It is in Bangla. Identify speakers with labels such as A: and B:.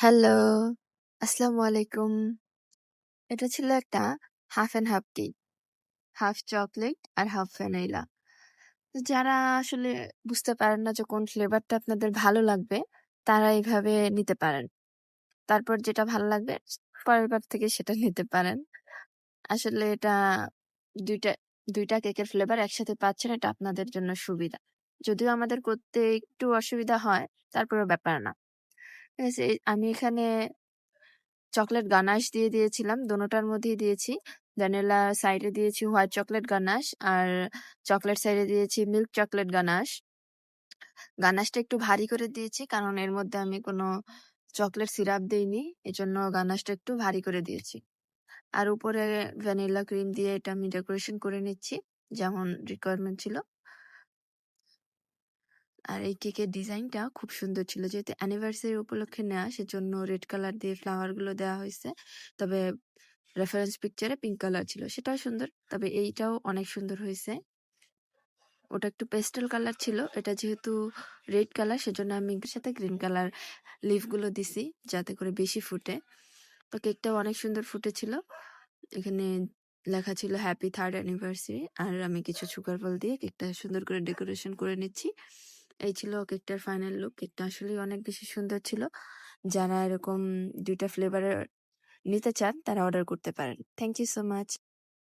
A: হ্যালো, আসসালামু আলাইকুম। এটা ছিল একটা half and half cake. Half chocolate আর হাফ ভ্যানিলা। তো যারা আসলে বুঝতে পারেন না যে কোন ফ্লেভারটা আপনাদের ভালো লাগবে, তারা এভাবে নিতে পারেন। তারপর যেটা ভালো লাগবে পরের বার থেকে সেটা নিতে পারেন। আসলে এটা ২ টা ২ টা কেকের ফ্লেভার একসাথে পাচ্ছেন, এটা আপনাদের জন্য সুবিধা। যদিও আমাদের করতে একটু অসুবিধা হয়, তারপরেও ব্যাপার না। ঠিক আছে? আমি এখানে চকলেট গানাশ দিয়ে দিয়েছিলাম। দোনোটার মধ্যেই দিয়েছি। ভ্যানিলা সাইডে দিয়েছি হোয়াইট চকলেট গানাশ আর চকলেট সাইডে দিয়েছি মিল্ক চকলেট গানাশ। গানাশটা একটু ভারী করে দিয়েছি কারণ এর মধ্যে আমি কোনো চকলেট সিরাপ দেইনি। এজন্য গানাশটা একটু ভারী করে দিয়েছি। আর উপরে ভ্যানিলা ক্রিম দিয়ে এটা আমি ডেকোরেশন করে নিচ্ছি যেমন রিকোয়ারমেন্ট ছিল। আর এই কেকের ডিজাইনটা খুব সুন্দর ছিল। যেহেতু অ্যানিভার্সারি উপলক্ষে নেয়া সেজন্য রেড কালার দিয়ে ফ্লাওয়ার গুলো দেওয়া হইছে। তবে রেফারেন্স পিকচারে পিঙ্ক কালার ছিল। সেটাও সুন্দর। তবে এইটাও অনেক সুন্দর হইছে। ওটা একটু পেস্টেল কালার ছিল। এটা যেহেতু রেড কালার সেজন্য আমি এর সাথে গ্রিন কালার লিফ গুলো দিছি যাতে করে বেশি ফুটে। তো কেকটাও অনেক সুন্দর ফুটেছিল। এখানে লেখা ছিল হ্যাপি 3rd অ্যানিভার্সারি আর আমি কিছু সুগার বল দিয়ে কেকটা সুন্দর করে ডেকোরেশন করে নিচ্ছি। এই ছিল কেকটার ফাইনাল লুক। কেকটা আসলেই অনেক বেশি সুন্দর ছিল। যারা এরকম ২ টা ফ্লেভারের নিতে চান তারা অর্ডার করতে পারেন। Thank you so much.